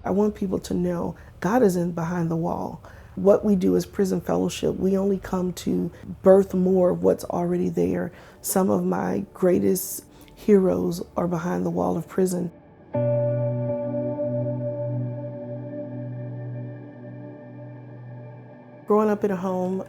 I want people to know God isn't behind the wall. What we do as prison fellowship, we only come to birth more of what's already there. Some of my greatest heroes are behind the wall of prison. Growing up in a home,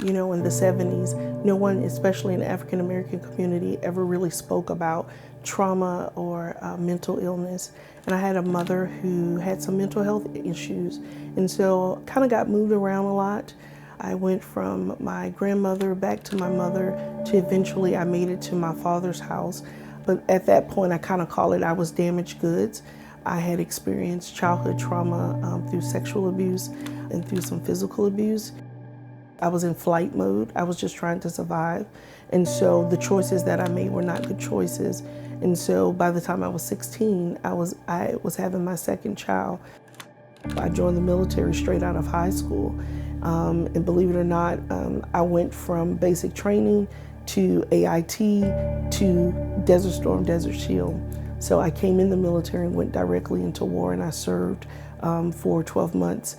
in the 70s, no one, especially in the African American community, ever really spoke about trauma or mental illness. And I had a mother who had some mental health issues, and so kind of got moved around a lot. I went from my grandmother back to my mother to eventually I made it to my father's house. But at that point, I kind of call it I was damaged goods. I had experienced childhood trauma through sexual abuse and through some physical abuse. I was in flight mode. I was just trying to survive. And so the choices that I made were not good choices. And so by the time I was 16, I was having my second child. I joined the military straight out of high school. And believe it or not, I went from basic training to AIT to Desert Storm, Desert Shield. So I came in the military and went directly into war, and I served for 12 months.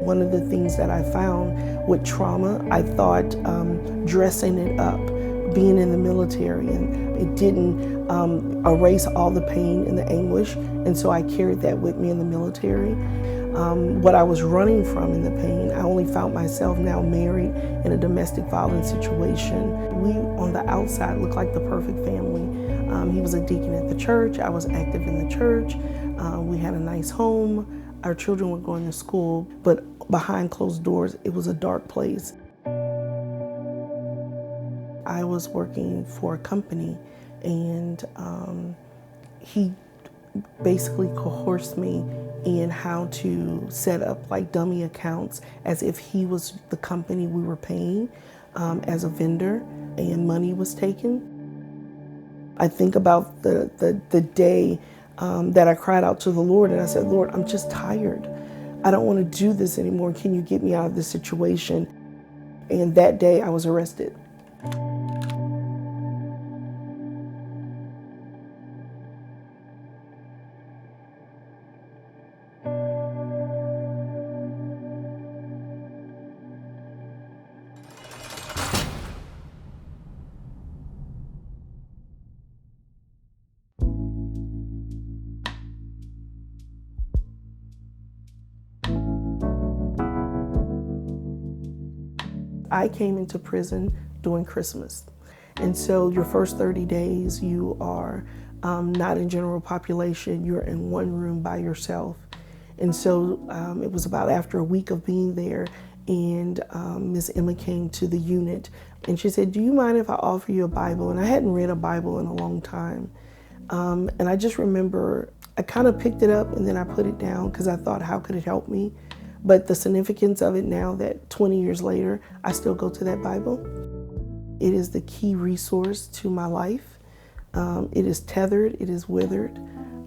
One of the things that I found with trauma, I thought dressing it up, being in the military, and it didn't erase all the pain and the anguish, and so I carried that with me in the military. What I was running from in the pain, I only found myself now married in a domestic violence situation. We, on the outside, looked like the perfect family. He was a deacon at the church. I was active in the church. We had a nice home. Our children were going to school, but behind closed doors, it was a dark place. I was working for a company, and he basically coerced me in how to set up like dummy accounts as if he was the company we were paying as a vendor, and money was taken. I think about the day that I cried out to the Lord, and I said, Lord, I'm just tired. I don't want to do this anymore. Can you get me out of this situation? And that day I was arrested. I came into prison during Christmas. And so your first 30 days, you are not in general population, you're in one room by yourself. And so it was about after a week of being there, and Miss Emma came to the unit, and she said, do you mind if I offer you a Bible? And I hadn't read a Bible in a long time. And I just remember I kind of picked it up and then I put it down because I thought, how could it help me? But the significance of it now that 20 years later, I still go to that Bible. It is the key resource to my life. It is tethered, it is withered,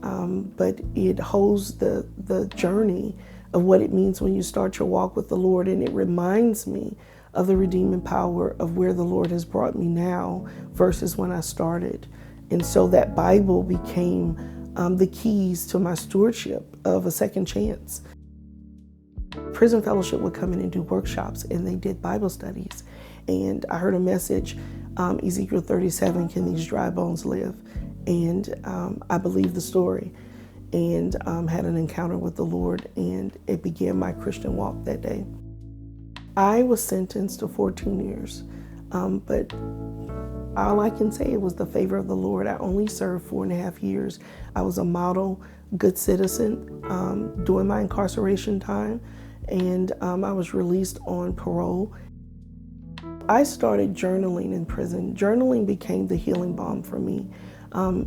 but it holds the journey of what it means when you start your walk with the Lord. And it reminds me of the redeeming power of where the Lord has brought me now versus when I started. And so that Bible became the keys to my stewardship of a second chance. Prison Fellowship would come in and do workshops, and they did Bible studies. And I heard a message, Ezekiel 37, can these dry bones live? And I believed the story, and had an encounter with the Lord, and it began my Christian walk that day. I was sentenced to 14 years, but all I can say, it was the favor of the Lord. I only served 4.5 years. I was a model good citizen during my incarceration time, and I was released on parole. I started journaling in prison. Journaling became the healing balm for me.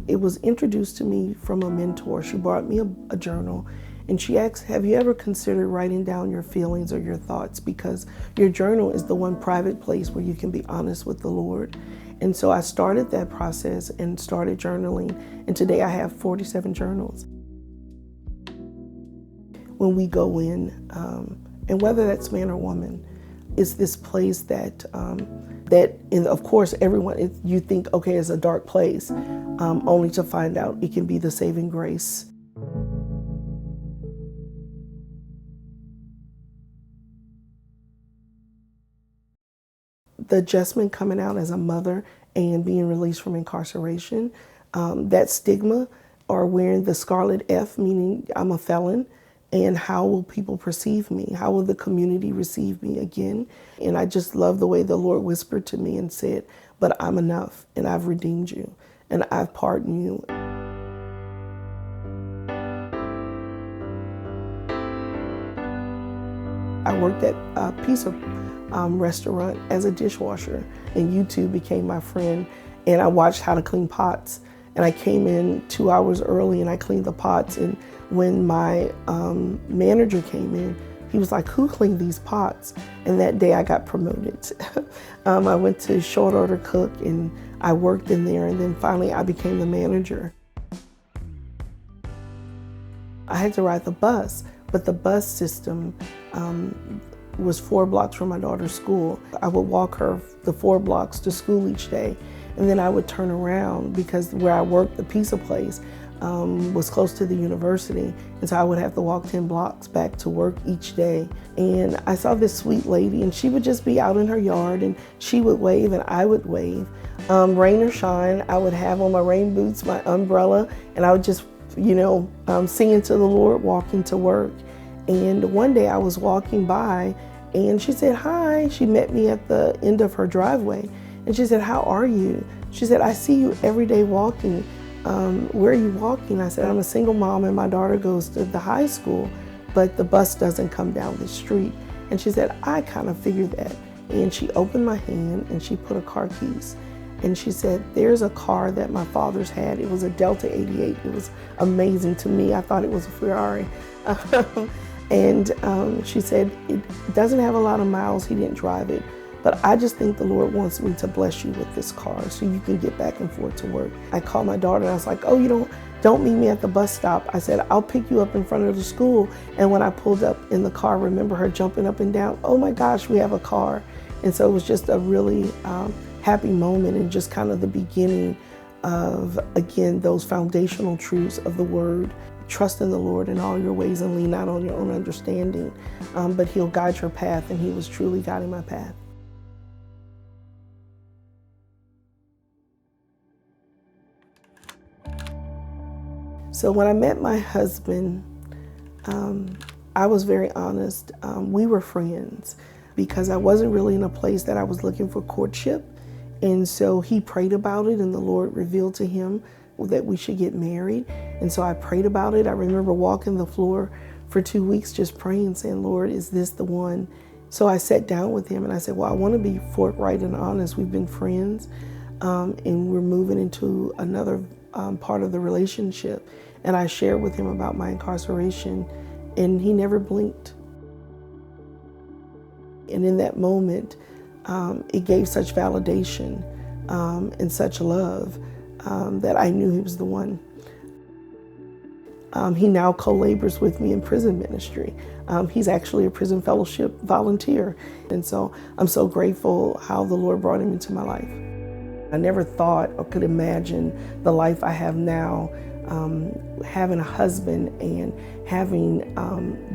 It was introduced to me from a mentor. She brought me a journal, and she asked, have you ever considered writing down your feelings or your thoughts? Because your journal is the one private place where you can be honest with the Lord. And so I started that process and started journaling, and today I have 47 journals. When we go in, and whether that's man or woman, it's this place that, and of course, everyone, you think, okay, it's a dark place, only to find out it can be the saving grace. The adjustment coming out as a mother and being released from incarceration, that stigma, or wearing the scarlet F, meaning I'm a felon, and how will people perceive me? How will the community receive me again? And I just love the way the Lord whispered to me and said, but I'm enough, and I've redeemed you, and I've pardoned you. I worked at a pizza restaurant as a dishwasher, and YouTube became my friend, and I watched how to clean pots. And I came in 2 hours early and I cleaned the pots, and when my manager came in, he was like, who cleaned these pots? And that day I got promoted. I went to short order cook and I worked in there, and then finally I became the manager. I had to ride the bus, but the bus system was 4 blocks from my daughter's school. I would walk her the 4 blocks to school each day, and then I would turn around because where I worked, the pizza place, was close to the university, and so I would have to walk 10 blocks back to work each day. And I saw this sweet lady, and she would just be out in her yard, and she would wave and I would wave. Rain or shine, I would have on my rain boots, my umbrella, and I would just, singing to the Lord, walking to work. And one day I was walking by and she said, hi. She met me at the end of her driveway. And she said, how are you? She said, I see you every day walking. Where are you walking? I said, I'm a single mom and my daughter goes to the high school, but the bus doesn't come down the street. And she said, I kind of figured that. And she opened my hand and she put her car keys. And she said, there's a car that my father's had. It was a Delta 88. It was amazing to me. I thought it was a Ferrari. And she said, it doesn't have a lot of miles. He didn't drive it. But I just think the Lord wants me to bless you with this car so you can get back and forth to work. I called my daughter and I was like, oh, you don't meet me at the bus stop. I said, I'll pick you up in front of the school. And when I pulled up in the car, remember her jumping up and down, oh my gosh, we have a car. And so it was just a really happy moment, and just kind of the beginning of, again, those foundational truths of the word. Trust in the Lord in all your ways and lean not on your own understanding, but he'll guide your path, and he was truly guiding my path. So when I met my husband, I was very honest. We were friends because I wasn't really in a place that I was looking for courtship. And so he prayed about it, and the Lord revealed to him that we should get married. And so I prayed about it. I remember walking the floor for 2 weeks just praying, saying, Lord, is this the one? So I sat down with him and I said, well, I want to be forthright and honest. We've been friends, and we're moving into another part of the relationship. And I shared with him about my incarceration, and he never blinked. And in that moment, it gave such validation and such love that I knew he was the one. He now co-labors with me in prison ministry. He's actually a prison fellowship volunteer. And so I'm so grateful how the Lord brought him into my life. I never thought or could imagine the life I have now, having a husband and having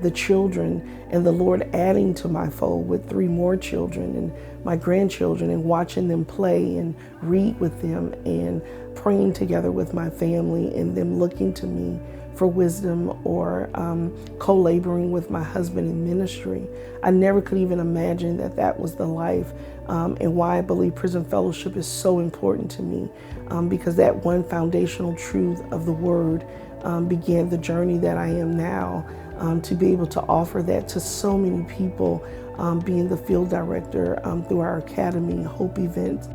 the children, and the Lord adding to my fold with 3 more children and my grandchildren, and watching them play and read with them and praying together with my family, and them looking to me for wisdom, or co-laboring with my husband in ministry. I never could even imagine that that was the life, and why I believe prison fellowship is so important to me, because that one foundational truth of the word began the journey that I am now, to be able to offer that to so many people, being the field director through our academy, Hope event.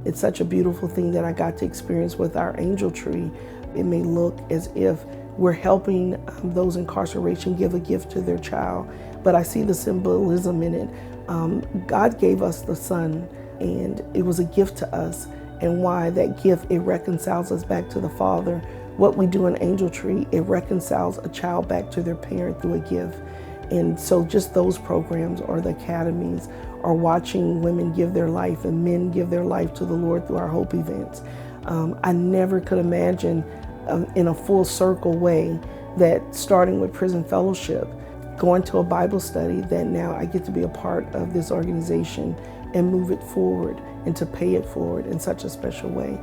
It's such a beautiful thing that I got to experience with our angel tree. It may look as if we're helping those incarceration give a gift to their child, but I see the symbolism in it. God gave us the Son, and it was a gift to us, and why that gift, it reconciles us back to the Father. What we do in Angel Tree, it reconciles a child back to their parent through a gift. And so just those programs or the academies, or watching women give their life and men give their life to the Lord through our Hope events. I never could imagine in a full circle way that starting with Prison Fellowship, going to a Bible study, that now I get to be a part of this organization and move it forward and to pay it forward in such a special way.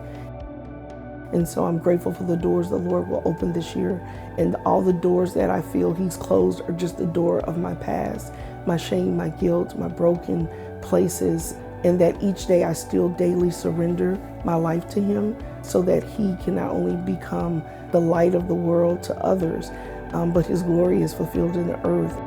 And so I'm grateful for the doors the Lord will open this year, and all the doors that I feel He's closed are just the door of my past, my shame, my guilt, my broken places, and that each day I still daily surrender my life to Him so that He can not only become the light of the world to others, but His glory is fulfilled in the earth.